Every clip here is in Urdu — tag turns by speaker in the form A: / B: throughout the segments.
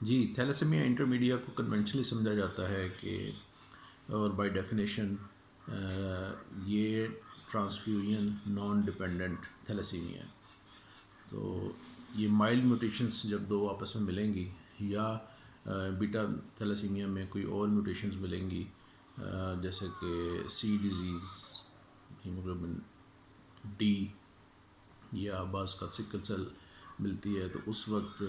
A: جی، تھیلیسیمیا انٹرمیڈیا کو کنونشنلی سمجھا جاتا ہے کہ اور بائی ڈیفینیشن یہ ٹرانسفیوژن نان ڈپینڈنٹ تھیلیسیمیا ہے۔ تو یہ مائلڈ میوٹیشنس جب دو آپس میں ملیں گی یا بیٹا تھیلیسیمیا میں کوئی اور میوٹیشنز ملیں گی، جیسے کہ سی ڈیزیز، ہیموگلوبن ڈی، یا بعض کا سکل سیل ملتی ہے، تو اس وقت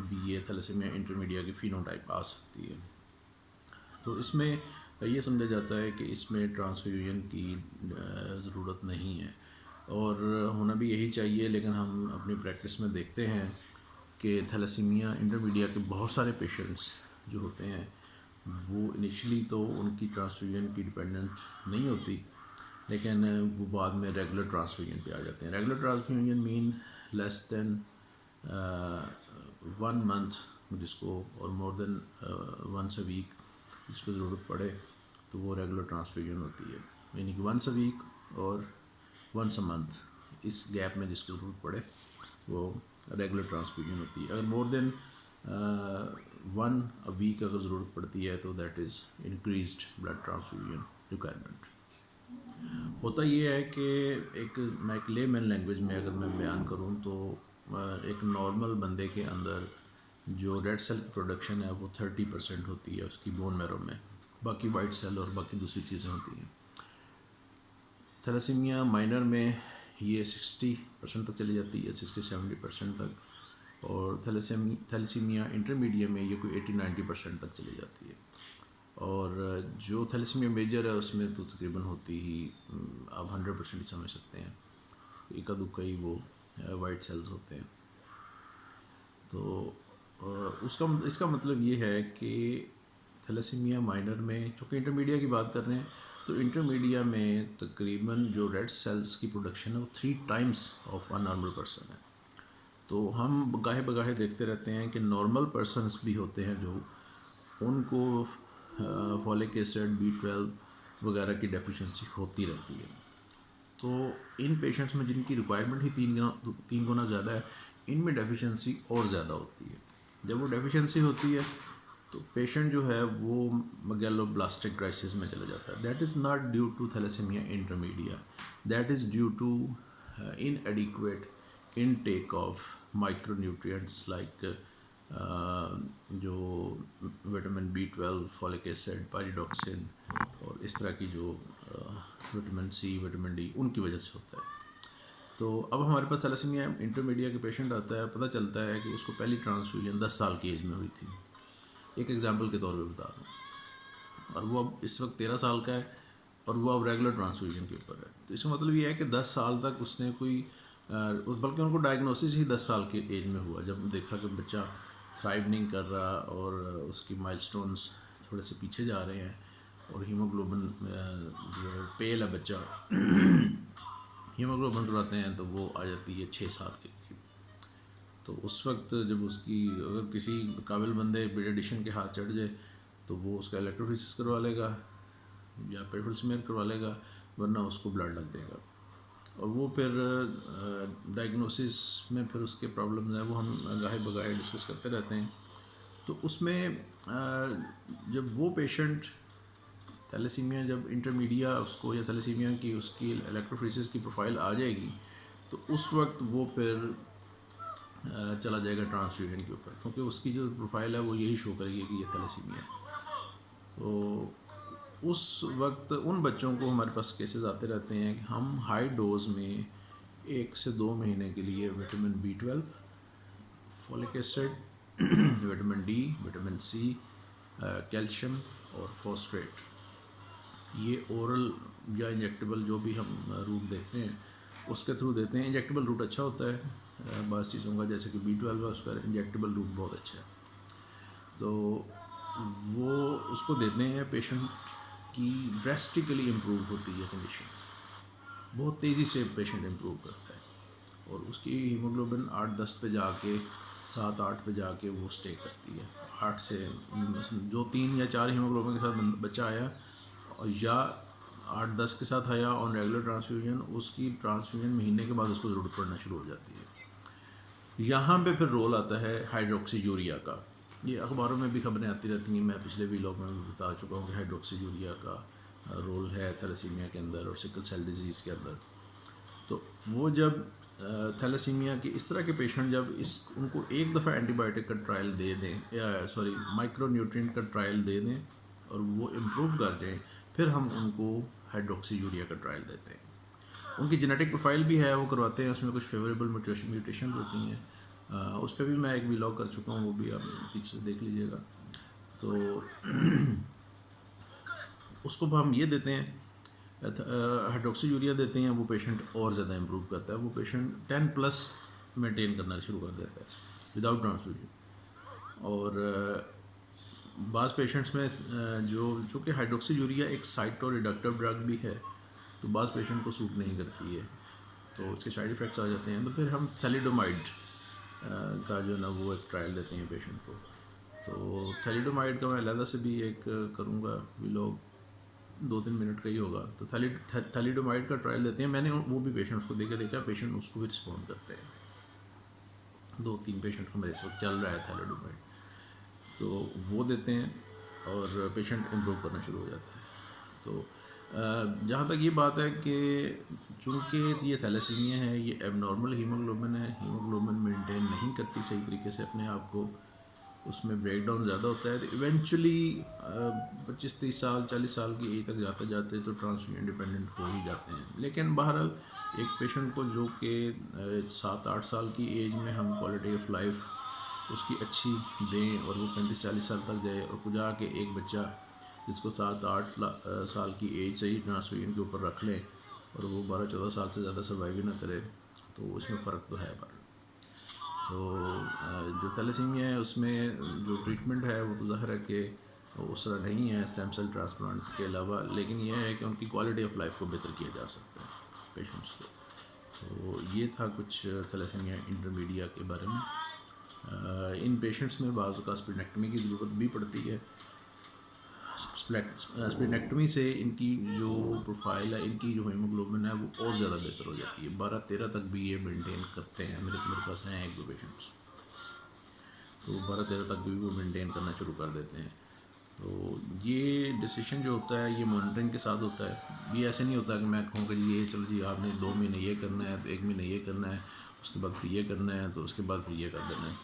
A: بھی یہ تھیلیسیمیا انٹرمیڈیا کی فینوٹائپ آ سکتی ہے۔ تو اس میں یہ سمجھا جاتا ہے کہ اس میں ٹرانسفیوژن کی ضرورت نہیں ہے، اور ہونا بھی یہی چاہیے، لیکن ہم اپنی پریکٹس میں دیکھتے ہیں کہ تھیلیسیمیا انٹرمیڈیا کے بہت سارے پیشنٹس جو ہوتے ہیں وہ انیشلی تو ان کی ٹرانسفیوژن کی ڈپینڈنٹ نہیں ہوتی، لیکن وہ بعد میں ریگولر ٹرانسفیوژن پہ آ جاتے ہیں۔ ریگولر ٹرانسفیوژن مین لیس دین 1 منتھ، جس کو اور مور دین ونس اے ویک جس کو ضرورت پڑے تو وہ ریگولر ٹرانسفیوژن ہوتی ہے، یعنی کہ ونس اے ویک اور ونس اے منتھ، اس گیپ میں جس کو ضرورت پڑے وہ ریگولر ٹرانسفیوژن ہوتی ہے۔ اگر مور دین 1 ویک اگر ضرورت پڑتی ہے تو that is increased blood transfusion requirement. ہوتا یہ ہے کہ میں ایک لے مین لینگویج میں اگر میں بیان کروں تو ایک نارمل بندے کے اندر جو ریڈ سیل کی پروڈکشن ہے وہ 30% ہوتی ہے اس کی بون میرو میں، باقی وائٹ سیل اور باقی دوسری چیزیں ہوتی ہیں۔ تھیلیسیمیا مائنر میں یہ 60% تک چلی جاتی ہے، 60-70% تک، اور تھیلیسیمیا انٹرمیڈیا میں یہ کوئی 80-90% تک چلی جاتی ہے، اور جو تھیلیسیمیا میجر ہے اس میں تو تقریباً ہوتی ہی آپ 100% ہی سمجھ سکتے ہیں، اکا دکا ہی وہ وائٹ سیلز ہوتے ہیں۔ تو اس کا مطلب یہ ہے کہ تھیلیسیمیا مائنر میں، چونکہ انٹرمیڈیا کی بات کر رہے ہیں، تو انٹرمیڈیا میں تقریباً جو ریڈ سیلز کی پروڈکشن ہے وہ 3 Times of a normal person ہے۔ تو ہم گاہے بگاہے دیکھتے رہتے ہیں کہ نارمل پرسنس بھی ہوتے ہیں جو ان کو فولک ایسڈ، B12 وغیرہ کی ڈیفیشنسی ہوتی رہتی ہے۔ تو ان پیشنٹس میں جن کی ریکوائرمنٹ ہی 3 گنا زیادہ ہے، ان میں ڈیفیشنسی اور زیادہ ہوتی ہے۔ جب وہ ڈیفیشنسی ہوتی ہے تو پیشنٹ جو ہے وہ مگیلو بلاسٹک کرائسس میں چلا جاتا ہے۔ That is not due to thalassemia intermedia, that is due to inadequate intake of micronutrients like جو vitamin B12، folic acid, pyridoxine اور اس طرح کی جو وٹامن سی، وٹامن ڈی، ان کی وجہ سے ہوتا ہے۔ تو اب ہمارے پاس تھیلیسیمیا انٹرمیڈیا کے پیشنٹ آتا ہے، پتہ چلتا ہے کہ اس کو پہلی ٹرانسفیوژن 10 سال کی ایج میں ہوئی تھی، ایک ایگزامپل کے طور پہ بتا رہا ہوں، اور وہ اب اس وقت 13 سال کا ہے، اور وہ اب ریگولر ٹرانسفیوژن کے اوپر ہے۔ تو اس کا مطلب یہ ہے کہ 10 سال تک اس نے کوئی بلکہ ان کو ڈائگنوسس ہی 10 سال کی ایج میں ہوا، جب دیکھا کہ بچہ تھرائیو نہیں کر رہا اور اس کی مائل سٹونز تھوڑے سے پیچھے جا رہے ہیں، اور ہیموگلوبن جو پیل ہے بچہ ہیموگلوبن کراتے ہیں تو وہ آ جاتی ہے 6-7 کے قریب۔ تو اس وقت جب اس کی اگر کسی قابل بندے پیڈیٹیشین کے ہاتھ چڑھ جائے تو وہ اس کا الیکٹروفیسس کروا لے گا یا پیریفرل سمیئر کروا لے گا، ورنہ اس کو بلڈ لگ دے گا، اور وہ پھر ڈائگنوسس میں پھر اس کے پرابلمز ہیں وہ ہم گاہے بگاہے ڈسکس کرتے رہتے ہیں۔ تو اس میں جب وہ پیشنٹ تھیلیسیمیا جب انٹرمیڈیا اس کو، یا تھیلیسیمیا کی اس کی الیکٹروفیسس کی پروفائل آ جائے گی تو اس وقت وہ پھر چلا جائے گا ٹرانسفیوژن کے اوپر، کیونکہ اس کی جو پروفائل ہے وہ یہی شو کرے گی کہ یہ تھیلیسیمیا ہے۔ تو اس وقت ان بچوں کو ہمارے پاس کیسز آتے رہتے ہیں کہ ہم ہائی ڈوز میں 1 سے 2 مہینے کے لیے vitamin B12، folic acid, vitamin D, vitamin C, calcium اور فاسفیٹ، یہ اورل یا انجیکٹیبل جو بھی ہم روٹ دیکھتے ہیں اس کے تھرو دیتے ہیں۔ انجیکٹیبل روٹ اچھا ہوتا ہے بعض چیزوں کا، جیسے کہ B12 ہے، اس کا انجیکٹیبل روٹ بہت اچھا ہے، تو وہ اس کو دیتے ہیں۔ پیشنٹ کی ڈریسٹیکلی امپروو ہوتی ہے کنڈیشن، بہت تیزی سے پیشنٹ امپروو کرتا ہے، اور اس کی ہیموگلوبن 8-10 پہ جا کے 7-8 پہ جا کے وہ اسٹے کرتی ہے۔ 8 سے جو 3 یا 4 ہیموگلوبن کے ساتھ بچہ آیا، یا 8-10 کے ساتھ آیا آن ریگولر ٹرانسفیوژن، اس کی ٹرانسفیوژن مہینے کے بعد اس کو ضرورت پڑنا شروع ہو جاتی ہے۔ یہاں پہ پھر رول آتا ہے ہائیڈروکسی یوریا کا۔ یہ اخباروں میں بھی خبریں آتی رہتی ہیں، میں پچھلے ویلاگ میں بھی بتا چکا ہوں کہ ہائیڈروکسی یوریا کا رول ہے تھیلیسیمیا کے اندر اور سکل سیل ڈیزیز کے اندر. تو وہ جب تھیلیسیمیا کے اس طرح کے پیشنٹ جب ان کو ایک دفعہ اینٹی بائیوٹک کا ٹرائل دے دیں، مائکرو نیوٹرینٹ کا ٹرائل دے دیں اور وہ امپروو کر دیں، پھر ہم ان کو ہائیڈروکسی یوریا کا ٹرائل دیتے ہیں. ان کی جینیٹک پروفائل بھی ہے، وہ کرواتے ہیں، اس میں کچھ فیوریبل میوٹیشن ہوتی ہیں. اس پہ بھی میں ایک ویلاگ کر چکا ہوں، وہ بھی آپ پیچھے سے دیکھ لیجیے گا. تو اس کو ہم یہ دیتے ہیں، ہائیڈروکسی یوریا دیتے ہیں، وہ پیشنٹ اور زیادہ امپروو کرتا ہے. وہ پیشنٹ 10+ مینٹین کرنا شروع کر دیتا ہے وداؤٹ ٹرانسفیوژن. اور بعض پیشنٹس میں چونکہ ہائیڈروکسی یوریا ایک سائٹو ریڈکٹیو ڈرگ بھی ہے، تو بعض پیشنٹ کو سوٹ نہیں کرتی ہے، تو اس کے سائیڈ ایفیکٹس آ جاتے ہیں. تو پھر ہم تھیلیڈومائڈ کا جو نا وہ ایک ٹرائل دیتے ہیں پیشنٹ کو. تو تھیلیڈومائڈ کا میں علیحدہ سے بھی ایک کروں گا ویلاگ، 2-3 منٹ کا ہی ہوگا. تو تھیلیڈومائڈ کا ٹرائل دیتے ہیں. میں نے وہ بھی پیشنٹس کو دے کے دیکھا، پیشنٹ اس کو بھی رسپونڈ کرتے ہیں. 2-3 پیشنٹ کو میرے اس وقت چل رہا ہے تھیلیڈومائڈ، تو وہ دیتے ہیں اور پیشنٹ امپروو کرنا شروع ہو جاتا ہے. تو جہاں تک یہ بات ہے کہ چونکہ یہ تھیلیسیمیا ہے، یہ ایب نارمل ہیموگلوبن ہے، ہیموگلوبن مینٹین نہیں کرتی صحیح طریقے سے اپنے آپ کو، اس میں بریک ڈاؤن زیادہ ہوتا ہے. تو ایونچولی 25-30 سال 40 سال کی ایج تک جاتے جاتے تو ٹرانسفیوژن ڈیپینڈنٹ ہو ہی جاتے ہیں. لیکن بہرحال ایک پیشنٹ کو جو کہ 7-8 سال کی ایج میں ہم کوالٹی آف لائف اس کی اچھی دیں اور وہ 35-40 سال تک جائے، اور جا کے ایک بچہ جس کو 7-8 سال کی ایج سے ہی ٹرانسفیوژن کے اوپر رکھ لیں اور وہ 12-14 سال سے زیادہ سروائیو ہی نہ کرے، تو اس میں فرق تو ہے. پر تو جو تھیلیسیمیا ہے اس میں جو ٹریٹمنٹ ہے وہ تو ظاہر ہے کہ اس طرح نہیں ہے اسٹیم سیل ٹرانسپلانٹ کے علاوہ، لیکن یہ ہے کہ ان کی کوالٹی آف لائف کو بہتر کیا جا سکتا ہے پیشنٹس کو. تو یہ تھا کچھ تھیلیسیمیا انٹرمیڈیا کے بارے میں. ان پیشنٹس میں بعض اوقات اسپلینیکٹمی کی ضرورت بھی پڑتی ہے. اسپلینیکٹمی سے ان کی جو پروفائل ہے، ان کی جو ہیموگلوبن ہے وہ اور زیادہ بہتر ہو جاتی ہے. 12-13 تک بھی یہ مینٹین کرتے ہیں. میرے پاس ہیں 1-2 پیشنٹس، تو 12-13 تک بھی وہ مینٹین کرنا شروع کر دیتے ہیں. تو یہ ڈیسیشن جو ہوتا ہے یہ مانیٹرنگ کے ساتھ ہوتا ہے. یہ ایسے نہیں ہوتا کہ میں کہوں کہ یہ چلو جی آپ نے 2 مہینے یہ کرنا ہے، 1 مہینے یہ کرنا ہے، اس کے بعد پھر یہ کرنا ہے، تو اس کے بعد پھر یہ کر دینا ہے.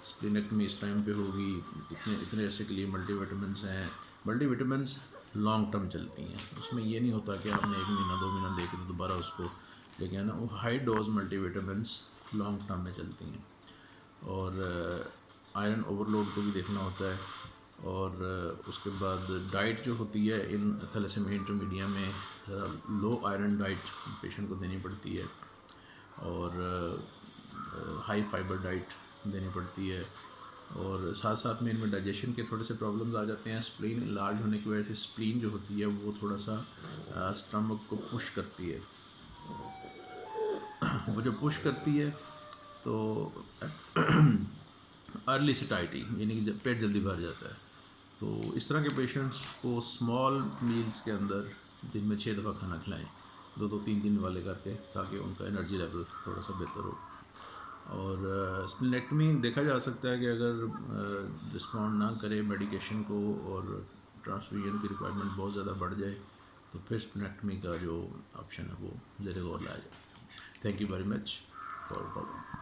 A: اسپلینیکٹمی اس ٹائم پہ ہوگی، اتنے عرصے کے لیے ملٹی وٹامنس ہیں. ملٹی وٹامنس لانگ ٹرم چلتی ہیں، اس میں یہ نہیں ہوتا کہ آپ نے 1 مہینہ 2 مہینہ دے کے دوبارہ اس کو لے کے آنا. وہ high dose multi vitamins long term میں چلتی ہیں. اور آئرن اوور لوڈ کو بھی دیکھنا ہوتا ہے. اور اس کے بعد ڈائٹ جو ہوتی ہے ان تھیلیسیمیا انٹرمیڈیا میں لو آئرن ڈائٹ پیشنٹ کو دینی پڑتی ہے، اور ہائی فائبر ڈائٹ دینی پڑتی ہے. اور ساتھ ساتھ میں ان میں ڈائجیشن کے تھوڑے سے پرابلمز آ جاتے ہیں. اسپلین لارج ہونے کی وجہ سے اسپلین جو ہوتی ہے وہ تھوڑا سا اسٹمک کو پش کرتی ہے. وہ جو پش کرتی ہے تو ارلی سٹائٹی، یعنی کہ پیٹ جلدی بھر جاتا ہے. تو اس طرح کے پیشنٹس کو اسمال میلز کے اندر دن میں 6 دفعہ کھانا کھلائیں، 2-3 دن والے کر کے، تاکہ ان کا انرجی لیول تھوڑا سا بہتر ہو. اور اسپلینیکٹمی دیکھا جا سکتا ہے کہ اگر رسپونڈ نہ کرے میڈیکیشن کو اور ٹرانسفیوژن کی ریکوائرمنٹ بہت زیادہ بڑھ جائے، تو پھر اسپلینیکٹمی کا جو آپشن ہے وہ زیر غور لایا جائے. Thank you very much for following.